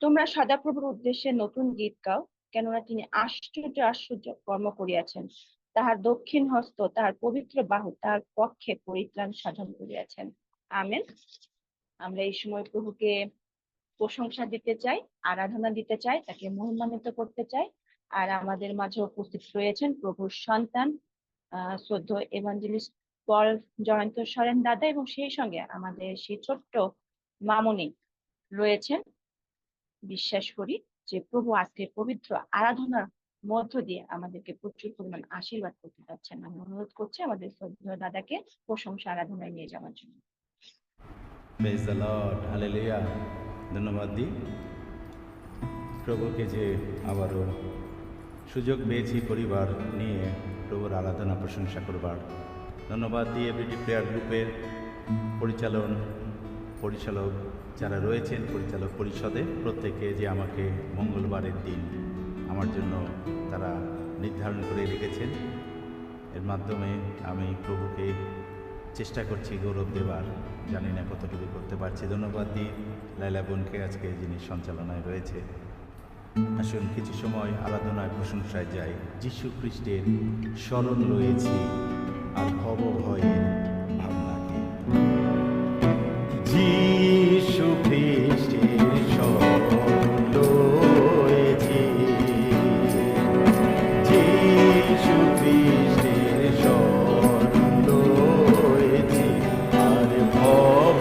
তোমরা সদাপ্রভুর উদ্দেশ্যে নতুন গীত গাও, কেননা তিনি আশ্চর্য আশ্চর্য কর্ম করিয়াছেন। তাহার দক্ষিণ হস্ত, তাহার পবিত্র বাহু তাহার পক্ষে পরিত্রাণ সাধন করিয়াছেন। আমেন। আমরা এই সময় প্রভুকে প্রশংসা দিতে চাই, আরাধনা দিতে চাই, তাকে মহিমান্বিত করতে চাই। আর আমাদের মাঝে উপস্থিত রয়েছেন প্রভুর সন্তান শ্রদ্ধেয় এভাঞ্জেলিস্ট পল জয়ন্ত সরেন দাদা, এবং সেই সঙ্গে আমাদের সেই ছোট্ট মামনি রয়েছেন। বিশ্বাস করি যে প্রভু আজকে পবিত্র আরাধনার মধ্য দিয়ে আমাদেরকে প্রচুর পরিমাণ আশীর্বাদ করতে যাচ্ছেন। আমি অনুরোধ করছি আমাদের শ্রদ্ধেয় দাদাকে প্রশংসা আরাধনায় নিয়ে যাওয়ার জন্য। Praise the Lord, hallelujah. ধন্যবাদ দিই প্রভুকে যে আবারও সুযোগ পেয়েছি পরিবার নিয়ে প্রভুর আরাধনা প্রশংসা করবার। ধন্যবাদ দিই এভরিডে প্রেয়ার গ্রুপের পরিচালক যারা রয়েছেন, পরিচালক পরিষদে প্রত্যেকে যে আমাকে মঙ্গলবারের দিন আমার জন্য তারা নির্ধারণ করে রেখেছেন। এর মাধ্যমে আমি প্রভুকে চেষ্টা করছি গৌরব দেবার, জানি না কতটুকু করতে পারছি। ধন্যবাদ দিই লাইলা বোনকে আজকে যিনি সঞ্চালনায় রয়েছে। আসুন কিছু সময় আরাধনায় প্রশংসায় যাই। যীশু খ্রিস্টের স্মরণ রয়েছি আর ভব ভয়ের ভাবনাকে। যীশু খ্রিস্টের স্মরণ রয়েছি, যীশু খ্রিস্টের স্মরণ রয়েছি আর ভব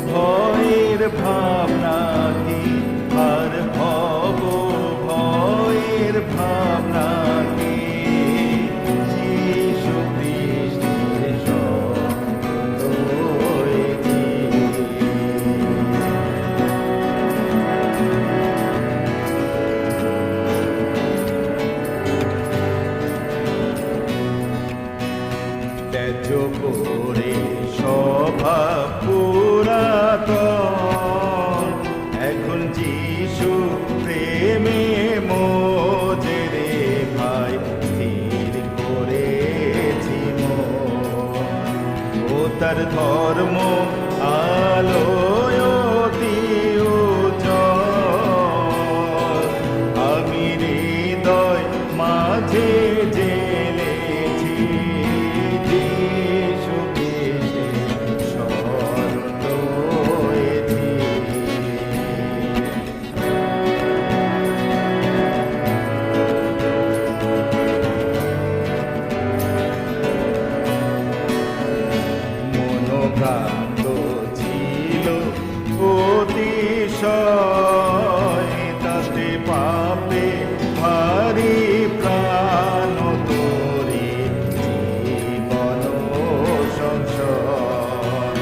ভয়ের ভাবনাকে, আর ভব ভয়ের ভাবনাকে। যীশু খ্রিস্টের স্মরণ রয়েছি। ত্যায্য করে স্বভাব পুরাতন, এখন যীশু প্রেমে মোজে রে ভাই, স্থির করেছি মন। ও তার ধর্ম আলোয় অতি উজ্জ্বল, আমি হৃদয় মাঝে জেলেছি। যীশু খ্রিস্টের স্মরণ রয়েছি। মনোভ্রান্ত ছিল অতিশয়, তাতে পাপে ভারী প্রাণ তোরে জীবন সংশয়।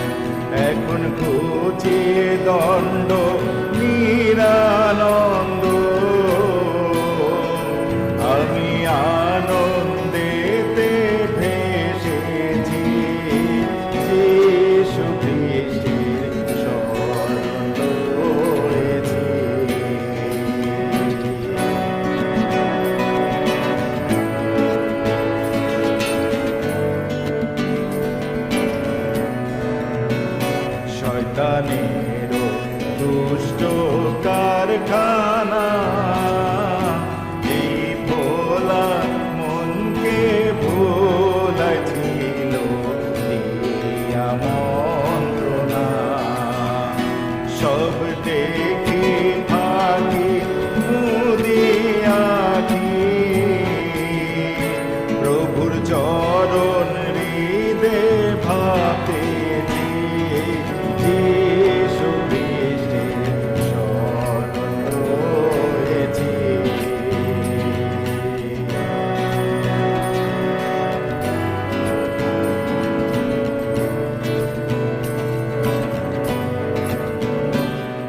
এখন ঘুচিয়ে দণ্ড নিরানন্দ, আমি আনন্দেতে ভেসেছি। যীশু খ্রিস্টের স্মরণ রয়েছি। শয়তানেরও দুষ্ট কারখানা, এই ভোলা মনকে ভোলাইছিল দিয়া মন্ত্রণা। সব দেখি থাকি মুদিয়াকি, প্রভুর চরণ হৃদে ভাতেছি। যীশু খ্রিস্টের স্মরণ রয়েছি।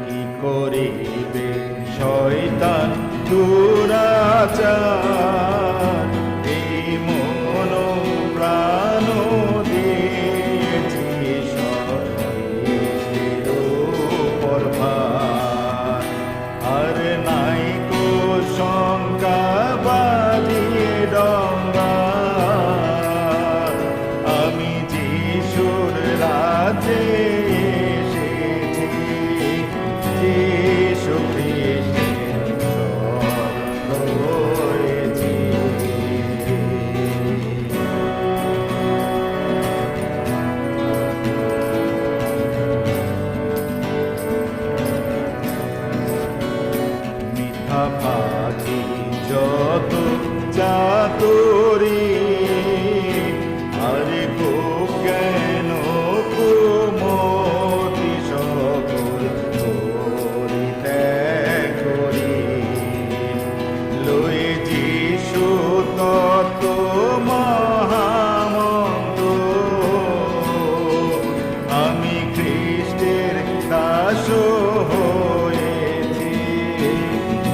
কি করিবে শয়তান দুরাচার, এই মন প্রাণ দিয়েছি সর্বের উপর ভার। আর নাই কো শঙ্কা বাঁধিয়ে ডঙ্গা, আমি যীশুর রাজ্যে এসেছি। যীশু খ্রিস্ট পাখি যত চাতুরি আরে খুব কেন কুমতি সকল করি ত্যাগ করি লয়ে যিশু তত মহামন্দ আমি খ্রিস্টের দাস হয়েছি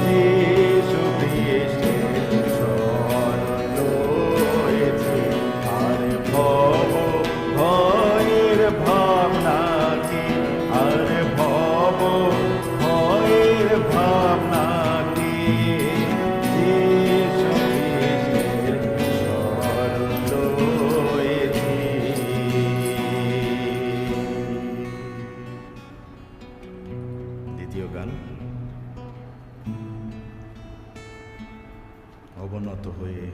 যিশু খ্রিস্টের শরণ লয়েছি আর ভয়ের ভাবনা কি আর ভয়ের ভাবনা কি যিশু খ্রিস্টের শরণ লয়েছি। দ্বিতীয় গান। অবনত হয়ে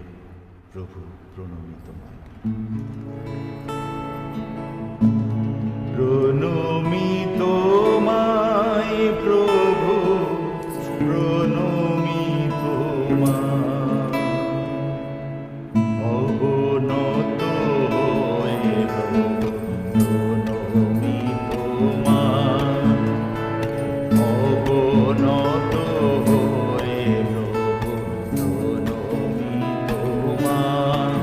প্রভু প্রণমি তোমায়। প্রণমি তোমায় প্রভু প্রণমি তোমায় অবনত হয়ে প্রভু প্রণমি তোমায় অবনত হয়ে প্রভু প্রণমি তোমায়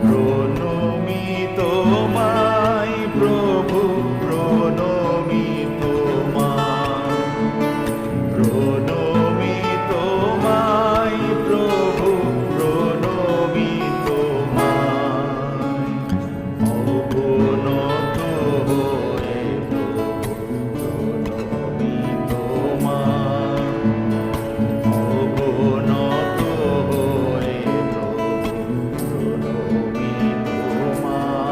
প্রণমি তোমায় প্রভু প্রণমি তোমায় প্রণমি তোমায় প্রভু প্রণমি তোমায় অবনত হয়ে প্রভু প্রণমি তোমায় অবনত হয়ে প্রভু প্রণমি তোমায়।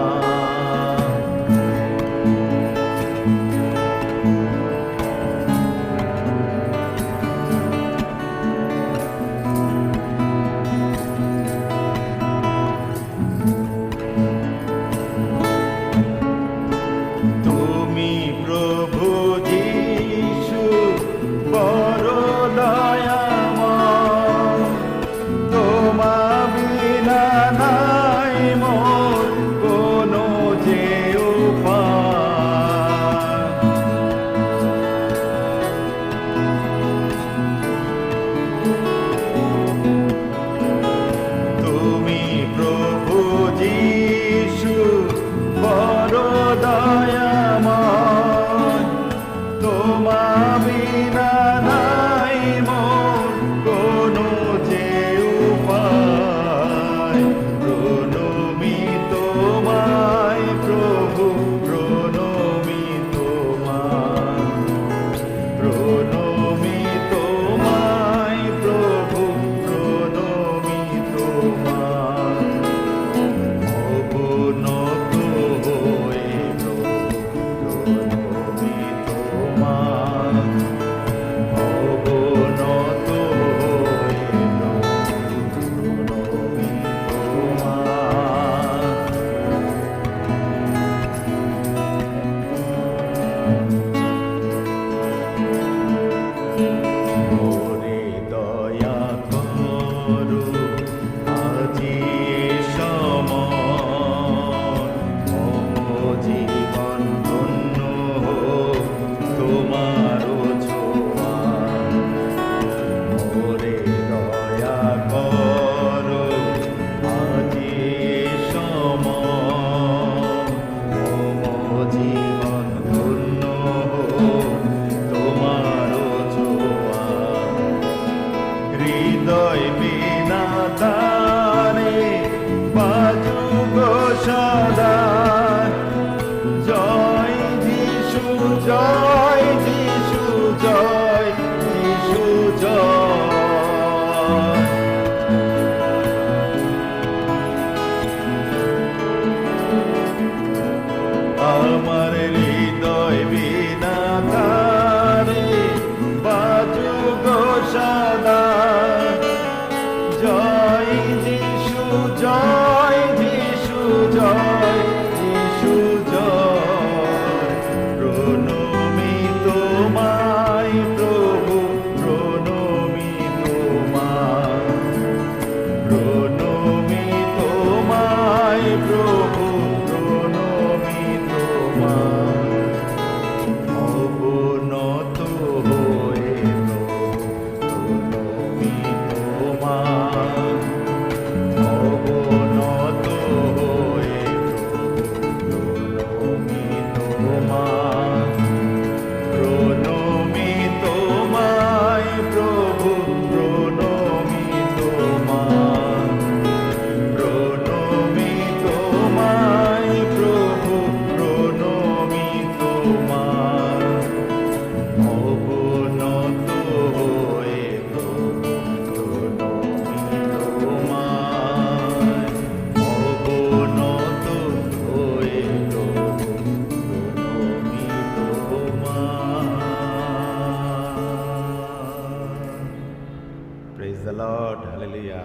The Lord, hallelujah.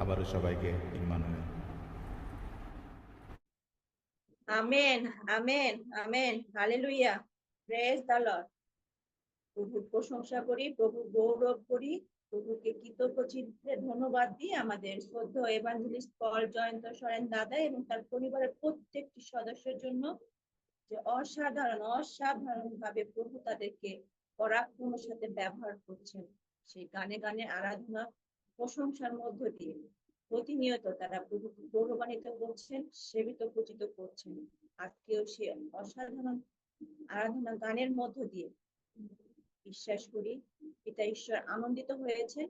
আবারও সবাইকে Emmanuel. Amen, amen, amen, hallelujah. Praise the Lord. প্রভুর প্রশংসা করি, প্রভু গৌরব করি, প্রভুকে কৃতজ্ঞ চিত্তে ধন্যবাদ দিই আমাদের শ্রদ্ধেয় এভাঞ্জেলিস্ট পল জয়ন্ত সরেন দাদা এবং তার পরিবারের প্রত্যেকটি সদস্যের জন্য, যে অসাধারণ ভাবে প্রভু তাদেরকে পরাক্রমের সাথে ব্যবহার করছেন। সেই গানে গানে আরাধনা প্রশংসার মধ্য দিয়ে প্রতিনিয়ত তারা প্রভুকে গৌরবান্বিত করছেন, সেবিত পূজিত করছেন। আজকেও সে অসাধারণ আরাধনা গানের মধ্য দিয়ে বিশ্বাস করি পিতা ঈশ্বর আনন্দিত হয়েছেন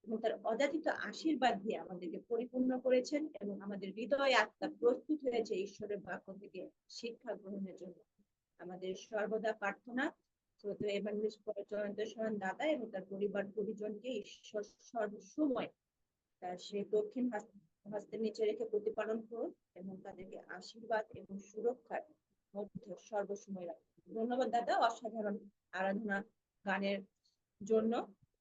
এবং তার অযাচিত আশীর্বাদ দিয়ে আমাদেরকে পরিপূর্ণ করেছেন এবং আমাদের হৃদয় আত্মা প্রস্তুত হয়েছে ঈশ্বরের বাক্য থেকে শিক্ষা গ্রহণের জন্য। আমাদের সর্বদা প্রার্থনা শ্রদ্ধেয় এভাঞ্জেলিস্ট পল জয়ন্ত সরেন দাদা এবং তার পরিবার পরিজনকে ঈশ্বর সর্বসময় তার সেই দক্ষিণ হস্তের নিচে রেখে প্রতিপালন করুন এবং তাদেরকে আশীর্বাদ এবং সুরক্ষার মধ্যে সর্বসময় রাখুন। ধন্যবাদ দাদা অসাধারণ আরাধনা গানের জন্য।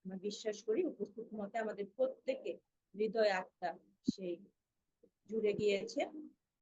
আমরা বিশ্বাস করি উপস্থিত মতে আমাদের প্রত্যেকে হৃদয় আত্মা সেই জুড়ে গিয়েছে